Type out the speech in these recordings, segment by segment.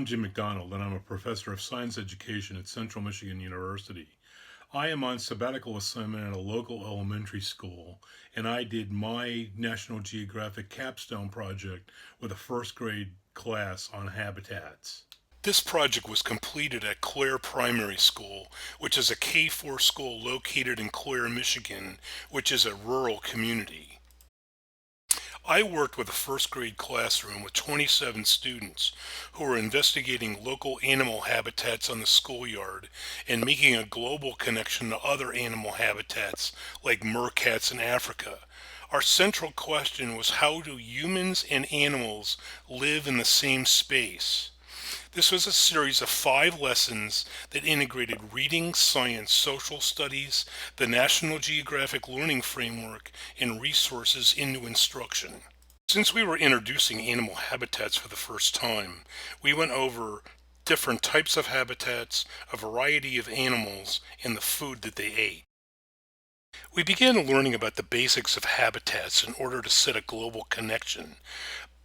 I'm Jim McDonald, and I'm a professor of science education at Central Michigan University. I am on sabbatical assignment at a local elementary school, and I did my National Geographic Capstone project with a first grade class on habitats. This project was completed at Clare Primary School, which is a K-4 school located in Clare, Michigan, which is a rural community. I worked with a first grade classroom with 27 students who were investigating local animal habitats on the schoolyard and making a global connection to other animal habitats like meerkats in Africa. Our central question was, how do humans and animals live in the same space? This was a series of 5 lessons that integrated reading, science, social studies, the National Geographic Learning Framework, and resources into instruction. Since we were introducing animal habitats for the first time, we went over different types of habitats, a variety of animals, and the food that they ate. We began learning about the basics of habitats in order to set a global connection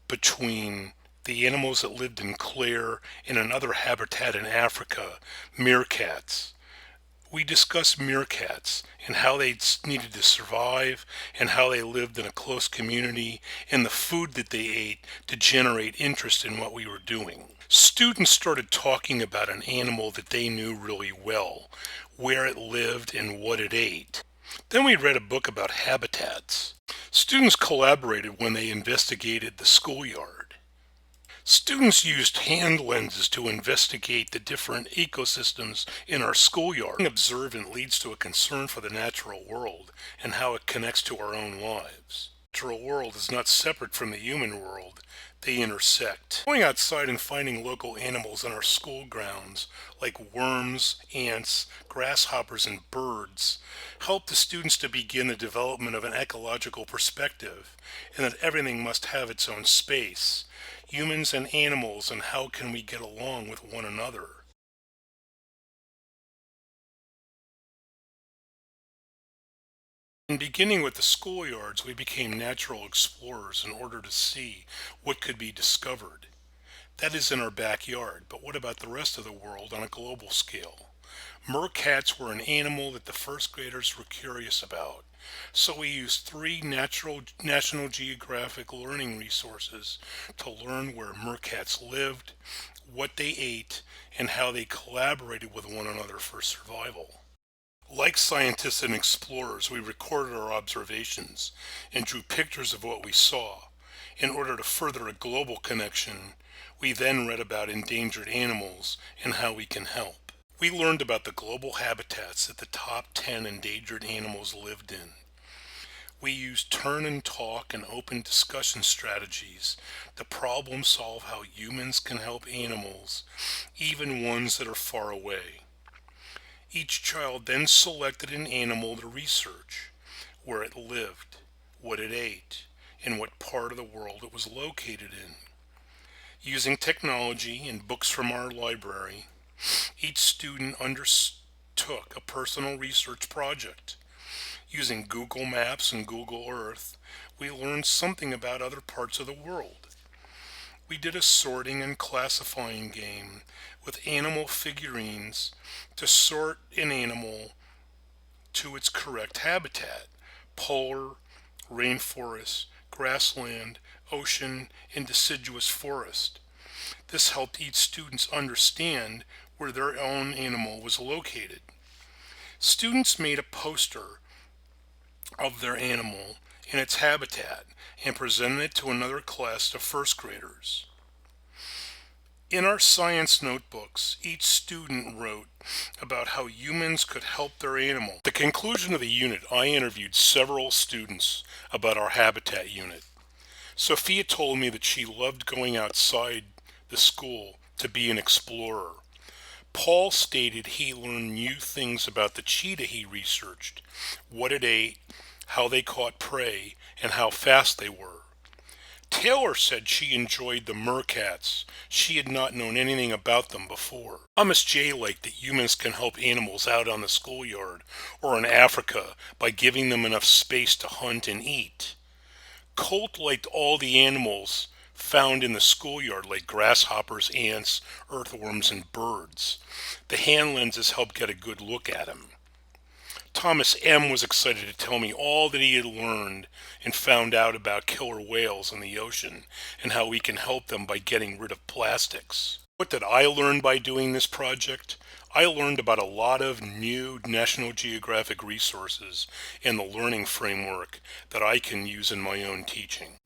between the animals that lived in Clare and another habitat in Africa, meerkats. We discussed meerkats and how they needed to survive and how they lived in a close community and the food that they ate to generate interest in what we were doing. Students started talking about an animal that they knew really well, where it lived and what it ate. Then we read a book about habitats. Students collaborated when they investigated the schoolyard. Students used hand lenses to investigate the different ecosystems in our schoolyard. Being observant leads to a concern for the natural world and how it connects to our own lives. The natural world is not separate from the human world. They intersect. Going outside and finding local animals in our school grounds, like worms, ants, grasshoppers, and birds, helped the students to begin the development of an ecological perspective, and that everything must have its own space, humans and animals, and how can we get along with one another. In beginning with the schoolyards, we became natural explorers in order to see what could be discovered. That is in our backyard, but what about the rest of the world on a global scale? Meerkats were an animal that the first graders were curious about, so we used 3 National Geographic learning resources to learn where meerkats lived, what they ate, and how they collaborated with one another for survival. Like scientists and explorers, we recorded our observations and drew pictures of what we saw. In order to further a global connection, we then read about endangered animals and how we can help. We learned about the global habitats that the top 10 endangered animals lived in. We used turn and talk and open discussion strategies to problem solve how humans can help animals, even ones that are far away. Each child then selected an animal to research, where it lived, what it ate, and what part of the world it was located in. Using technology and books from our library, each student undertook a personal research project. Using Google Maps and Google Earth, we learned something about other parts of the world. We did a sorting and classifying game with animal figurines to sort an animal to its correct habitat: polar, rainforest, grassland, ocean, and deciduous forest. This helped each student understand where their own animal was located. Students made a poster of their animal in its habitat and presented it to another class of first graders. In our science notebooks, each student wrote about how humans could help their animal. At the conclusion of the unit, I interviewed several students about our habitat unit. Sophia told me that she loved going outside the school to be an explorer. Paul stated he learned new things about the cheetah he researched, what it ate, how they caught prey, and how fast they were. Taylor said she enjoyed the meerkats. She had not known anything about them before. Thomas J. liked that humans can help animals out on the schoolyard or in Africa by giving them enough space to hunt and eat. Colt liked all the animals found in the schoolyard like grasshoppers, ants, earthworms, and birds. The hand lenses helped get a good look at him. Thomas M. was excited to tell me all that he had learned and found out about killer whales in the ocean and how we can help them by getting rid of plastics. What did I learn by doing this project? I learned about a lot of new National Geographic resources and the learning framework that I can use in my own teaching.